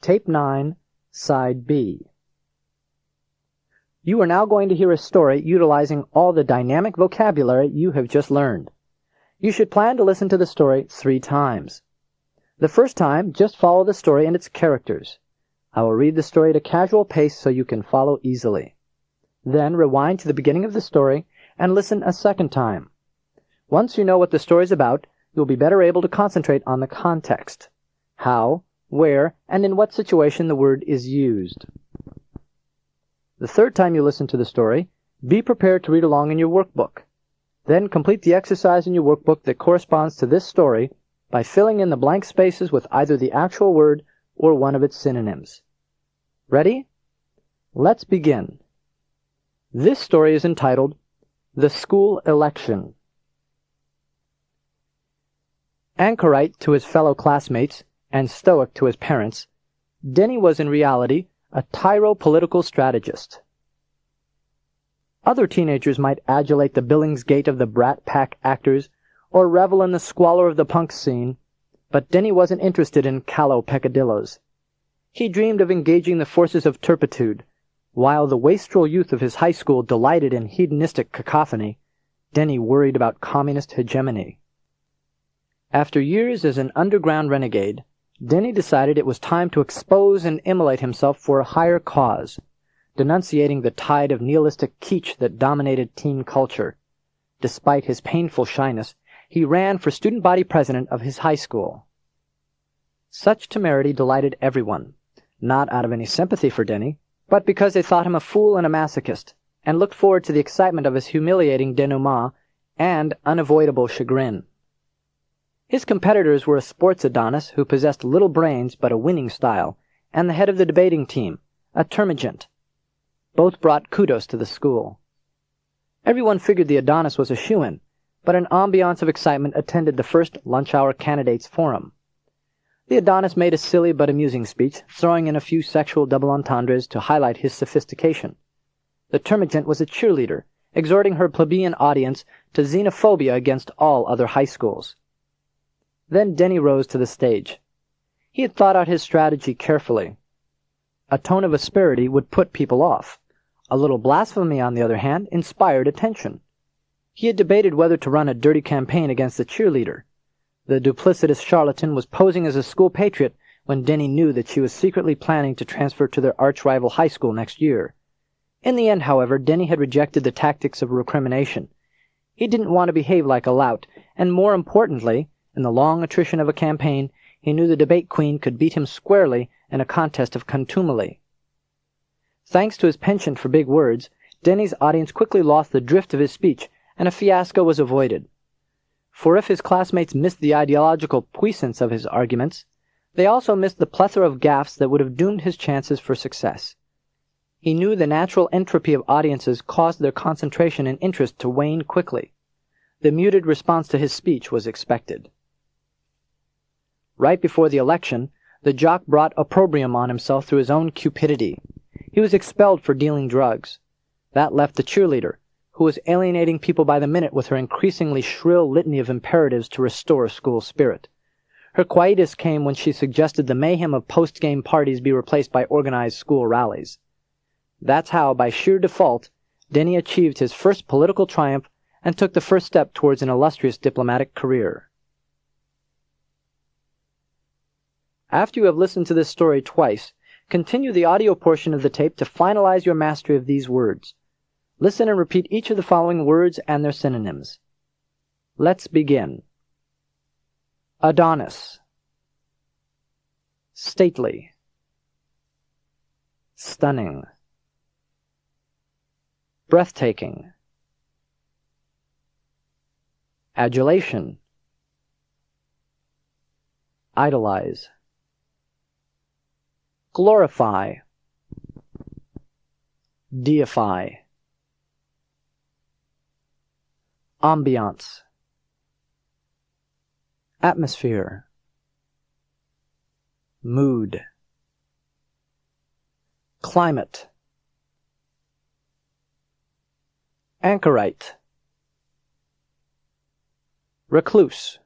Tape 9, Side B. You are now going to hear a story utilizing all the dynamic vocabulary you have just learned. You should plan to listen to the story 3 times. The first time, just follow the story and its characters. I will read the story at a casual pace so you can follow easily. Then rewind to the beginning of the story and listen a second time. Once you know what the story is about, you'll be better able to concentrate on the context, how, where, and in what situation the word is used. The third time you listen to the story, be prepared to read along in your workbook. Then complete the exercise in your workbook that corresponds to this story by filling in the blank spaces with either the actual word or one of its synonyms. Ready? Let's begin. This story is entitled The School Election. Anchorite to his fellow classmates and stoic to his parents, Denny was in reality a tyro-political strategist. Other teenagers might adulate the Billingsgate of the Brat Pack actors or revel in the squalor of the punk scene, but Denny wasn't interested in callow peccadillos. He dreamed of engaging the forces of turpitude. While the wastrel youth of his high school delighted in hedonistic cacophony, Denny worried about communist hegemony. After years as an underground renegade, Denny decided it was time to expose and immolate himself for a higher cause, denunciating the tide of nihilistic kitsch that dominated teen culture. Despite his painful shyness, he ran for student body president of his high school. Such temerity delighted everyone, not out of any sympathy for Denny, but because they thought him a fool and a masochist, and looked forward to the excitement of his humiliating denouement and unavoidable chagrin. His competitors were a sports Adonis who possessed little brains but a winning style, and the head of the debating team, a termagant. Both brought kudos to the school. Everyone figured the Adonis was a shoo-in, but an ambiance of excitement attended the first lunch-hour candidates forum. The Adonis made a silly but amusing speech, throwing in a few sexual double entendres to highlight his sophistication. The termagant was a cheerleader, exhorting her plebeian audience to xenophobia against all other high schools. Then Denny rose to the stage. He had thought out his strategy carefully. A tone of asperity would put people off. A little blasphemy, on the other hand, inspired attention. He had debated whether to run a dirty campaign against the cheerleader. The duplicitous charlatan was posing as a school patriot when Denny knew that she was secretly planning to transfer to their arch-rival high school next year. In the end, however, Denny had rejected the tactics of recrimination. He didn't want to behave like a lout, and more importantly, in the long attrition of a campaign, he knew the debate queen could beat him squarely in a contest of contumely. Thanks to his penchant for big words, Denny's audience quickly lost the drift of his speech, and a fiasco was avoided. For if his classmates missed the ideological puissance of his arguments, they also missed the plethora of gaffes that would have doomed his chances for success. He knew the natural entropy of audiences caused their concentration and interest to wane quickly. The muted response to his speech was expected. Right before the election, the jock brought opprobrium on himself through his own cupidity. He was expelled for dealing drugs. That left the cheerleader, who was alienating people by the minute with her increasingly shrill litany of imperatives to restore school spirit. Her quietus came when she suggested the mayhem of post-game parties be replaced by organized school rallies. That's how, by sheer default, Denny achieved his first political triumph and took the first step towards an illustrious diplomatic career. After you have listened to this story twice, continue the audio portion of the tape to finalize your mastery of these words. Listen and repeat each of the following words and their synonyms. Let's begin. Adonis. Stately. Stunning. Breathtaking. Adulation. Idolize. Glorify. Deify. Ambiance. Atmosphere. Mood. Climate. Anchorite. Recluse.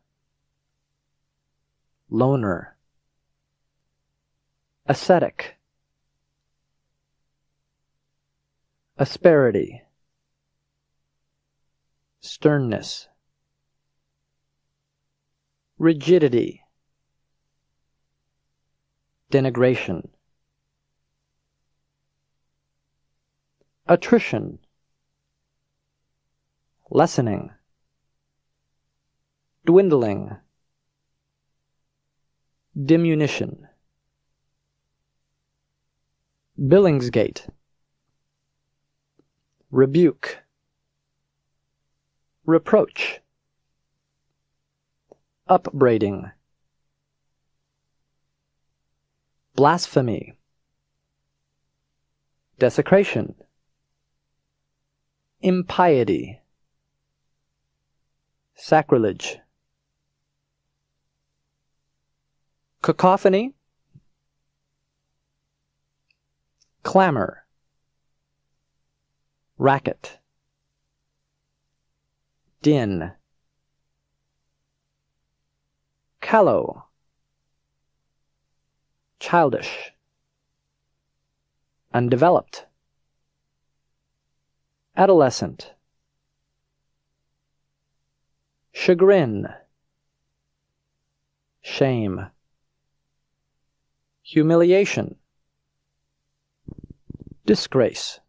Loner. ascetic, asperity, sternness, rigidity, denigration, attrition, lessening, dwindling, diminution, Billingsgate, rebuke, reproach, upbraiding, blasphemy, desecration, impiety, sacrilege, cacophony, clamor, racket, din, callow, childish, undeveloped, adolescent, chagrin, shame, humiliation, disgrace,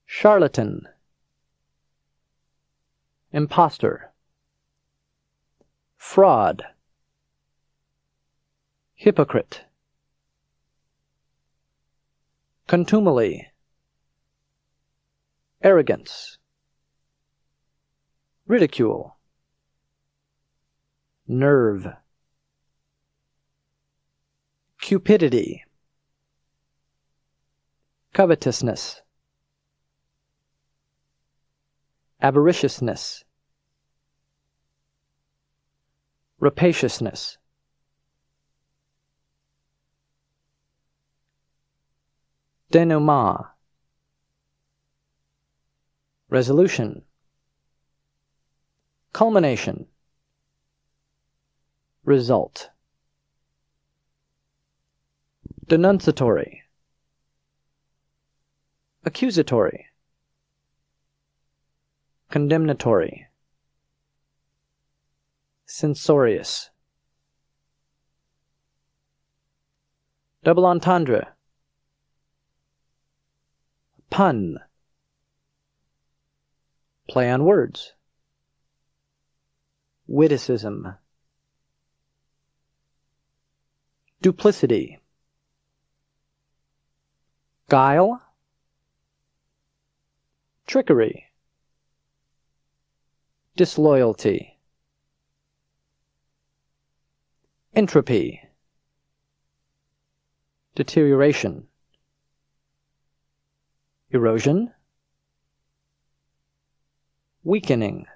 charlatan, impostor, fraud, hypocrite, contumely, arrogance, ridicule, nerve, cupidity, covetousness, avariciousness, rapaciousness, denouement, resolution, culmination, result, denunciatory, accusatory, condemnatory, censorious, double entendre, pun, play on words, witticism, duplicity, guile, trickery, disloyalty, entropy, deterioration, erosion, weakening,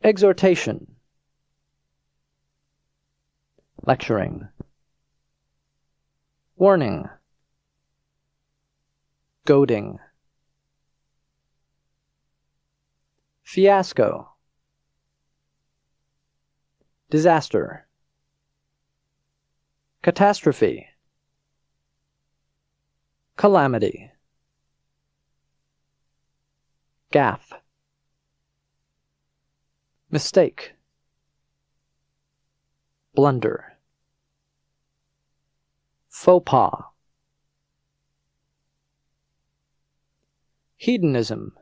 exhortation, lecturing, warning, goading, fiasco, disaster, catastrophe, calamity, gaffe, mistake, blunder, faux pas, hedonism,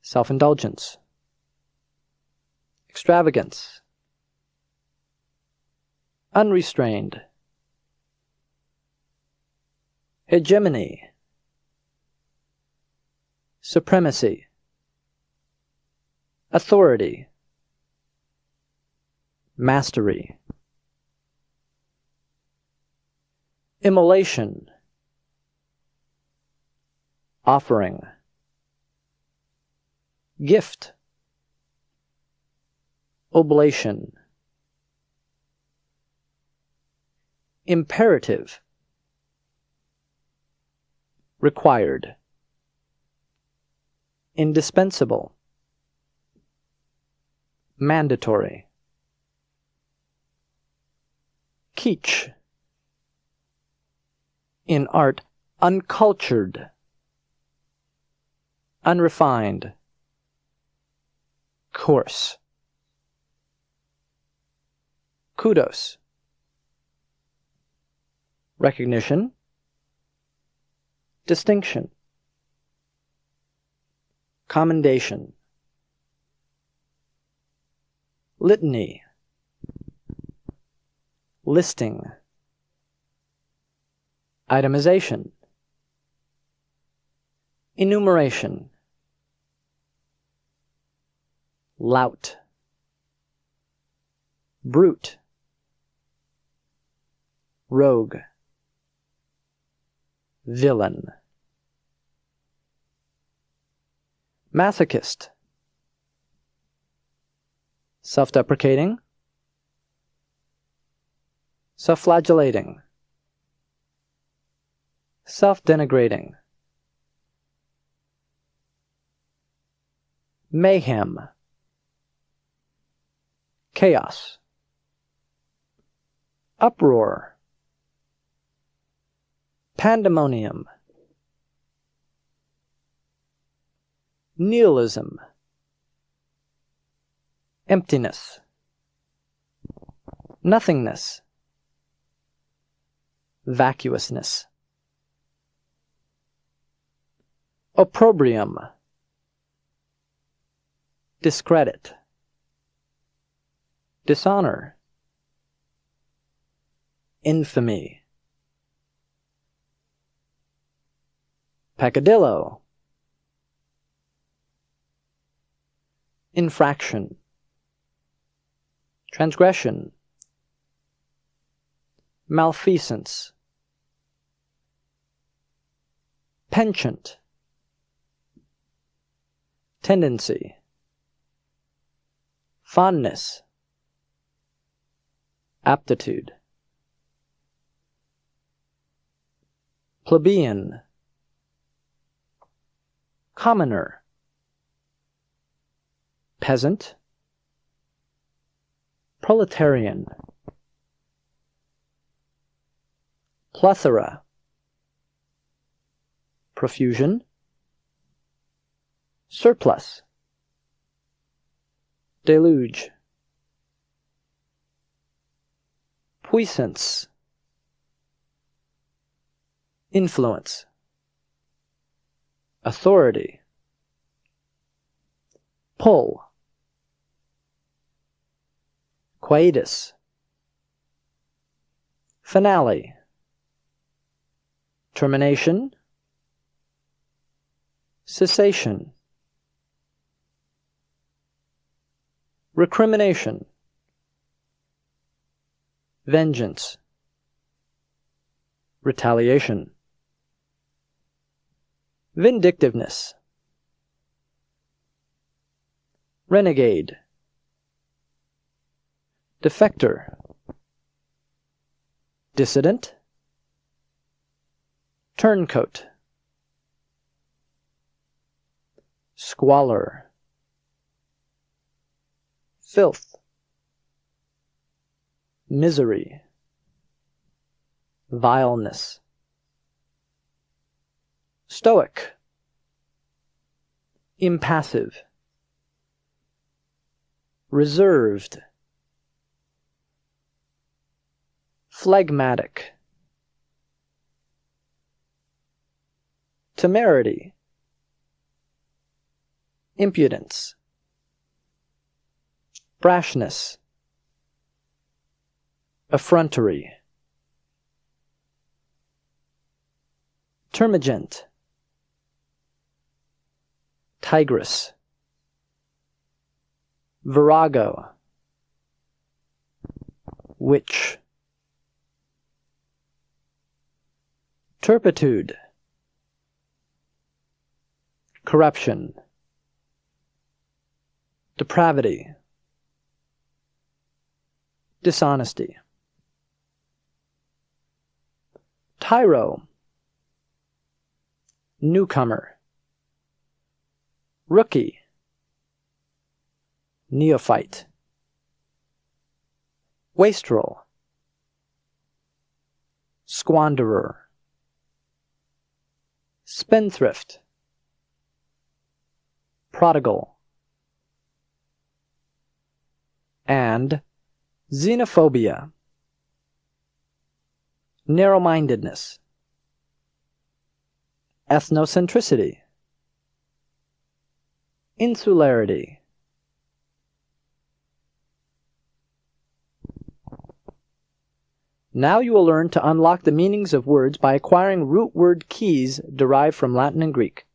self-indulgence, extravagance, unrestrained, hegemony, supremacy, authority, mastery, immolation, offering, gift, oblation, imperative, required, indispensable, mandatory. Kitsch. In art, uncultured, unrefined, coarse. Kudos. Recognition, distinction, commendation. Litany, listing, itemization, enumeration, lout, brute, rogue, villain. Masochist. Self-deprecating, self-flagellating, self-denigrating. Mayhem, chaos. Uproar, pandemonium. Nihilism, emptiness, nothingness, vacuousness. Opprobrium, discredit, dishonor, infamy. Peccadillo, infraction, transgression, malfeasance. Penchant, tendency, fondness, aptitude. Plebeian, commoner, peasant, proletarian. Plethora, profusion, surplus, deluge. Puissance, influence, authority. Pull, quietus, finale, termination, cessation. Recrimination, vengeance, retaliation. Vindictiveness, renegade, defector, dissident, turncoat. Squalor, filth, misery, vileness. Stoic, impassive, reserved. Phlegmatic, temerity, impudence, brashness, effrontery. Termagant, tigress, virago, witch. Turpitude, corruption, depravity, dishonesty. Tyro, newcomer, rookie, neophyte. wastrel, squanderer, spendthrift, prodigal, and xenophobia, narrow-mindedness, ethnocentricity, insularity. Now you will learn to unlock the meanings of words by acquiring root word keys derived from Latin and Greek.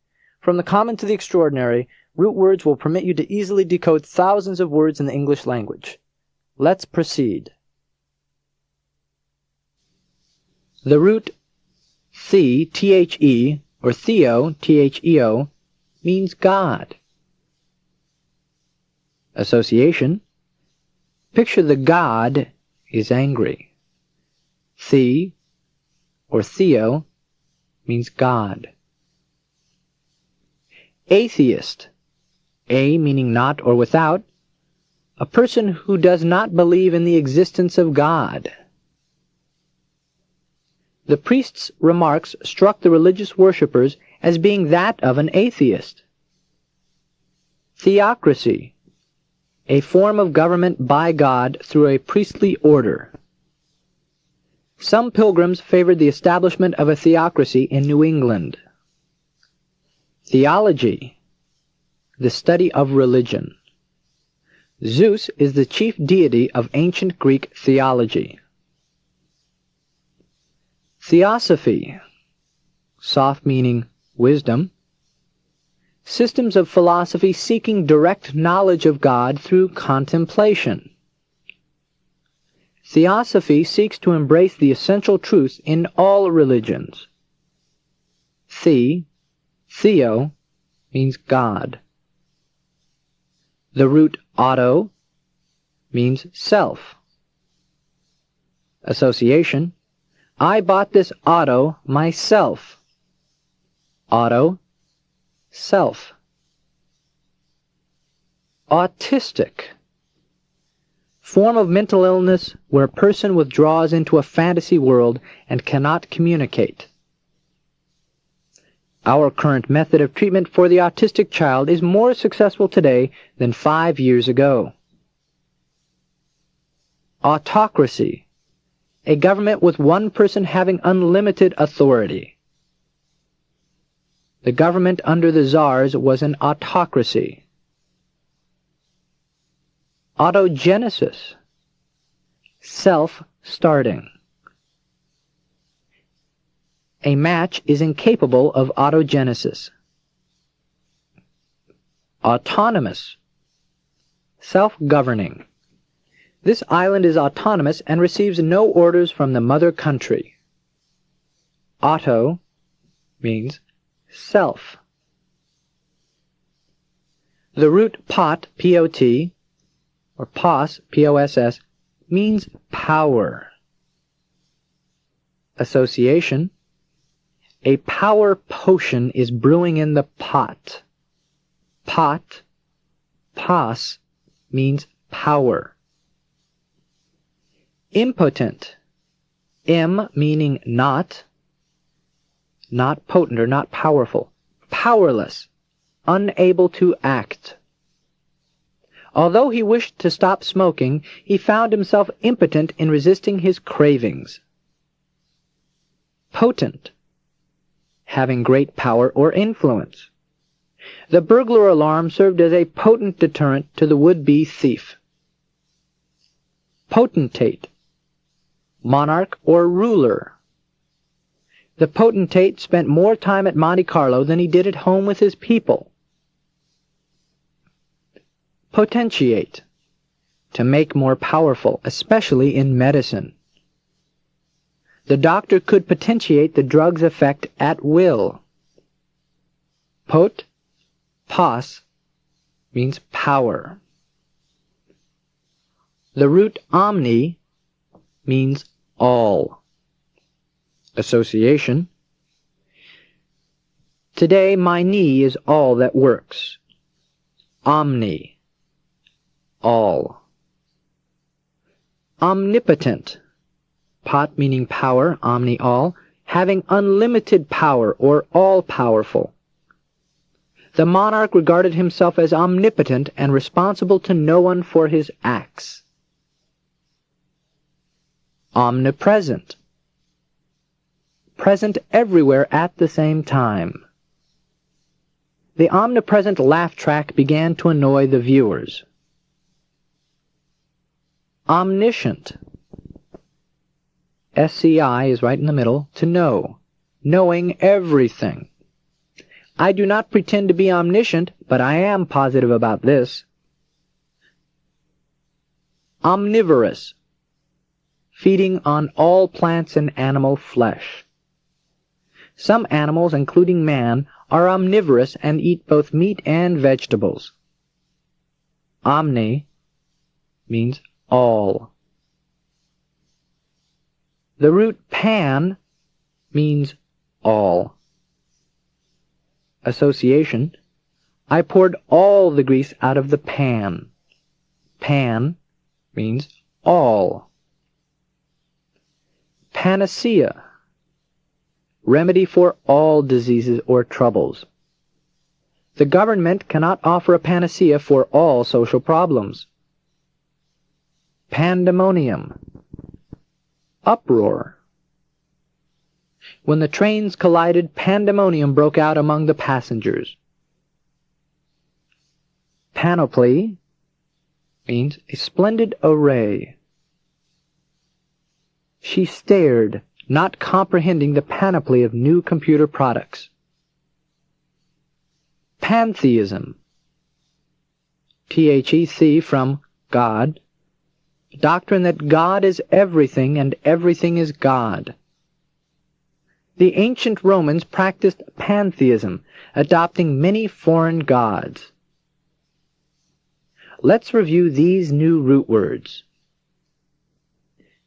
From the common to the extraordinary, root words will permit you to easily decode thousands of words in the English language. Let's proceed. The root the, or theo, theo, means God. Association. Picture the God is angry. The, or theo, means God. Atheist. A meaning not or without. A person who does not believe in the existence of God. The priest's remarks struck the religious worshippers as being that of an atheist. Theocracy. A form of government by God through a priestly order. Some pilgrims favored the establishment of a theocracy in New England. Theology. The study of religion. Zeus is the chief deity of ancient Greek theology. Theosophy. Soph meaning wisdom. Systems of philosophy seeking direct knowledge of God through contemplation. Theosophy seeks to embrace the essential truth in all religions. Theo, means God. The root auto means self. Association. I bought this auto myself. Auto, self. Autistic. Form of mental illness where a person withdraws into a fantasy world and cannot communicate. Our current method of treatment for the autistic child is more successful today than 5 years ago. Autocracy. A government with one person having unlimited authority. The government under the czars was an autocracy. Autogenesis. Self-starting. A match is incapable of autogenesis. Autonomous. Self-governing. This island is autonomous and receives no orders from the mother country. Auto means self. The root pot, P-O-T, or pos, P-O-S-S, means power. Association. A power potion is brewing in the pot. Pot, pos, means power. Impotent. M meaning not potent or not powerful. Powerless, unable to act. Although he wished to stop smoking, he found himself impotent in resisting his cravings. Potent. Having great power or influence. The burglar alarm served as a potent deterrent to the would-be thief. Potentate. Monarch or ruler. The potentate spent more time at Monte Carlo than he did at home with his people. Potentiate. To make more powerful, especially in medicine. The doctor could potentiate the drug's effect at will. Pos, means power. The root omni means all. Association. Today my knee is all that works. Omni. All. Omnipotent. Pot meaning power, omni all, having unlimited power or all-powerful. The monarch regarded himself as omnipotent and responsible to no one for his acts. Omnipresent. Present everywhere at the same time. The omnipresent laugh track began to annoy the viewers. Omniscient. SCI is right in the middle, to know, knowing everything. I do not pretend to be omniscient, but I am positive about this. Omnivorous. Feeding on all plants and animal flesh. Some animals, including man, are omnivorous and eat both meat and vegetables. Omni means all. The root pan means all. Association. I poured all the grease out of the pan. Pan means all. Panacea. Remedy for all diseases or troubles. The government cannot offer a panacea for all social problems. Pandemonium. Uproar. When the trains collided, pandemonium broke out among the passengers. Panoply means a splendid array. She stared, not comprehending the panoply of new computer products. Pantheism. THEC from God. The doctrine that God is everything and everything is God. The ancient Romans practiced pantheism, adopting many foreign gods. Let's review these new root words.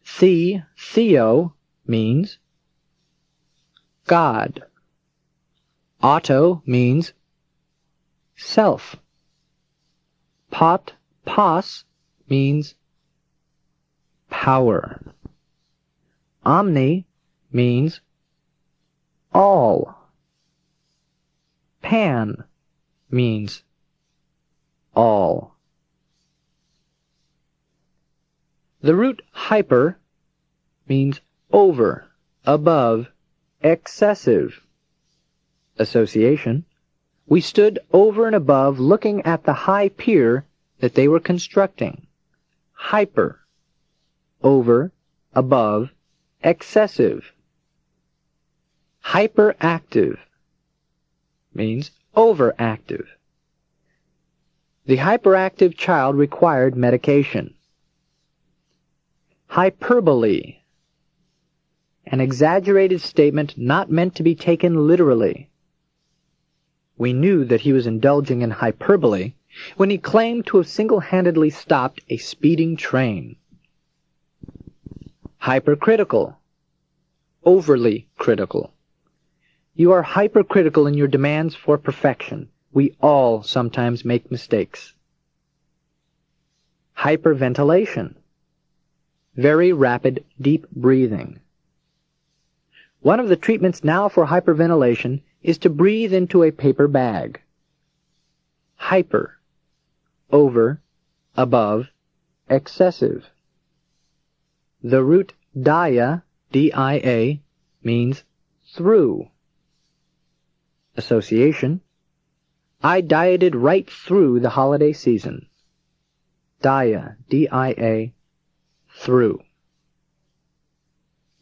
Theo means God. Auto means self. Pos means power. Omni means all. Pan means all. The root hyper means over, above, excessive. Association. We stood over and above looking at the high pier that they were constructing. Hyper. Over, above, excessive. Hyperactive means overactive. The hyperactive child required medication. Hyperbole. An exaggerated statement not meant to be taken literally. We knew that he was indulging in hyperbole when he claimed to have single-handedly stopped a speeding train. Hypercritical. Overly critical. You are hypercritical in your demands for perfection. We all sometimes make mistakes. Hyperventilation. Very rapid, deep breathing. One of the treatments now for hyperventilation is to breathe into a paper bag. Hyper. Over, above, excessive. The root dia, D-I-A, means through. Association. I dieted right through the holiday season. Dia, D-I-A, through.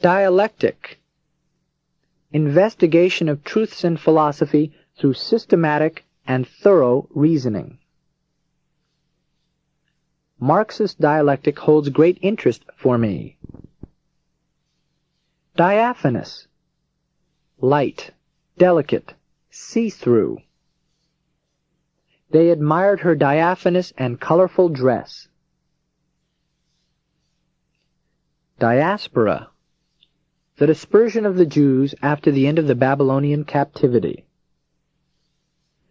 Dialectic. Investigation of truths in philosophy through systematic and thorough reasoning. Marxist dialectic holds great interest for me. Diaphanous. Light, delicate, see-through. They admired her diaphanous and colorful dress. Diaspora. The dispersion of the Jews after the end of the Babylonian captivity.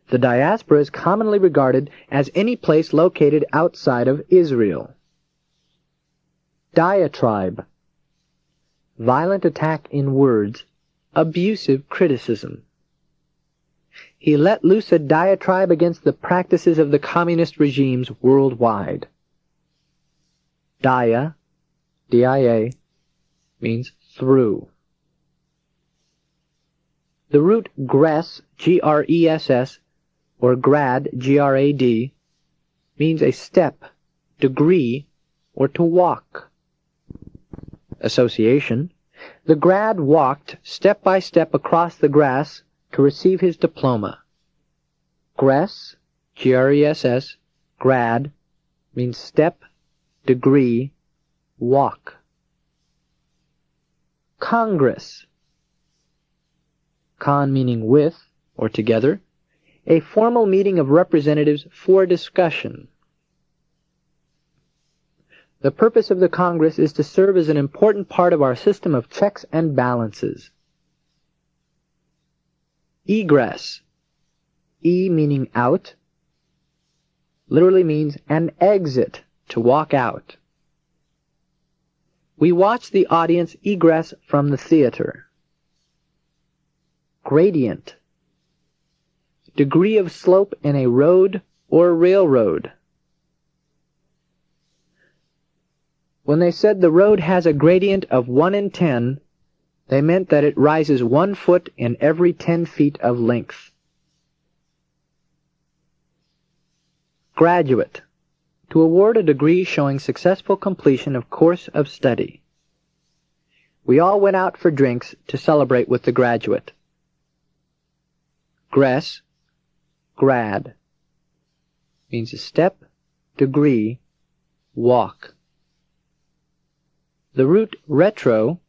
The diaspora is commonly regarded as any place located outside of Israel. Diatribe. Violent attack in words, abusive criticism. He let loose a diatribe against the practices of the communist regimes worldwide. Dia, D-I-A, means through. The root gress, G-R-E-S-S, or grad, G-R-A-D, means a step, degree, or to walk. Association. The grad walked step by step across the grass to receive his diploma. Gress, G-R-E-S-S, grad, means step, degree, walk. Congress. Con meaning with, or together, a formal meeting of representatives for discussion. The purpose of the Congress is to serve as an important part of our system of checks and balances. Egress. E meaning out, literally means an exit, to walk out. We watch the audience egress from the theater. Gradient. Degree of slope in a road or railroad. When they said the road has a gradient of 1 in 10, they meant that it rises 1 foot in every 10 feet of length. Graduate. To award a degree showing successful completion of course of study. We all went out for drinks to celebrate with the graduate. Gress, grad, means a step, degree, walk. The root retro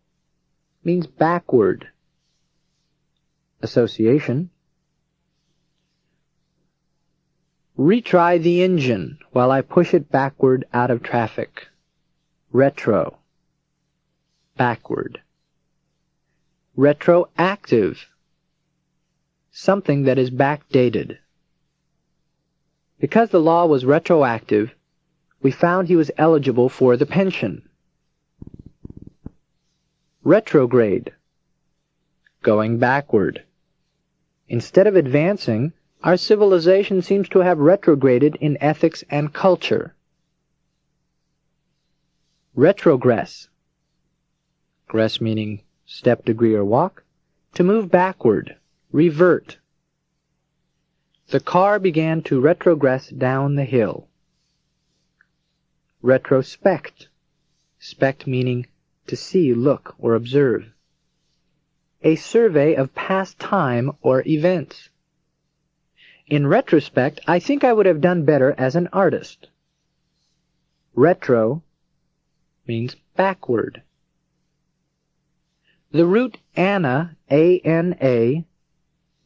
means backward. Association. Retry the engine while I push it backward out of traffic. Retro. Backward. Retroactive. Something that is backdated. Because the law was retroactive, we found he was eligible for the pension. Retrograde. Going backward. Instead of advancing, our civilization seems to have retrograded in ethics and culture. Retrogress. Gress meaning step, degree, or walk. To move backward. Revert. The car began to retrogress down the hill. Retrospect. Spect meaning to see, look, or observe. A survey of past time or events. In retrospect, I think I would have done better as an artist. Retro means backward. The root ana, A-N-A,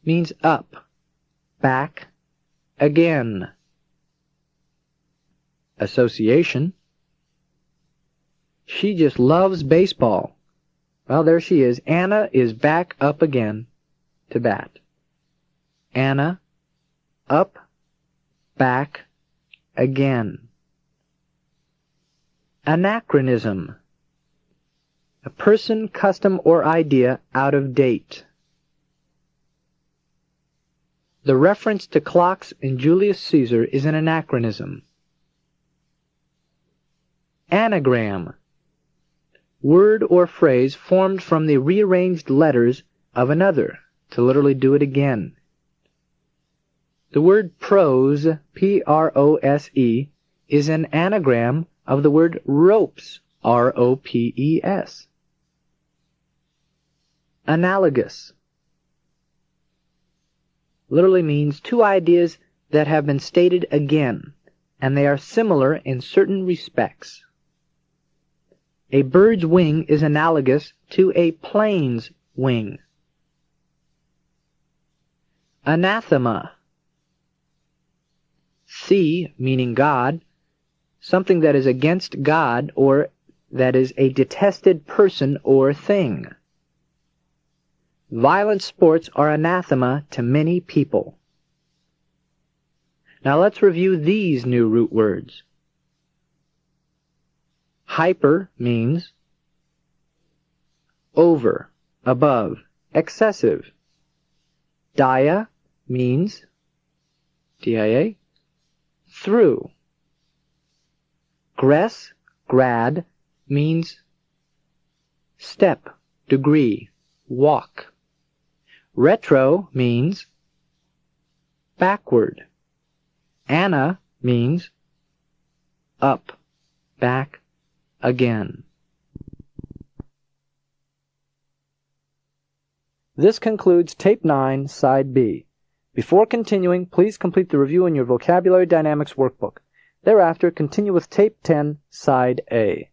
means up, back, again. Association. She just loves baseball. Well, there she is. Anna is back up again to bat. Anna, up, back, again. Anachronism. A person, custom, or idea out of date. The reference to clocks in Julius Caesar is an anachronism. Anagram. Word or phrase formed from the rearranged letters of another, to literally do it again. The word prose, P-R-O-S-E, is an anagram of the word ropes, R-O-P-E-S. Analogous. Literally means two ideas that have been stated again, and they are similar in certain respects. A bird's wing is analogous to a plane's wing. Anathema. The, meaning God, something that is against God or that is a detested person or thing. Violent sports are anathema to many people. Now let's review these new root words. Hyper means over, above, excessive. Dia means dia, through. Gress, grad, means step, degree, walk. Retro means backward. Anna means up, back, again. This concludes Tape 9, Side B. Before continuing, please complete the review in your Vocabulary Dynamics workbook. Thereafter, continue with Tape 10, Side A.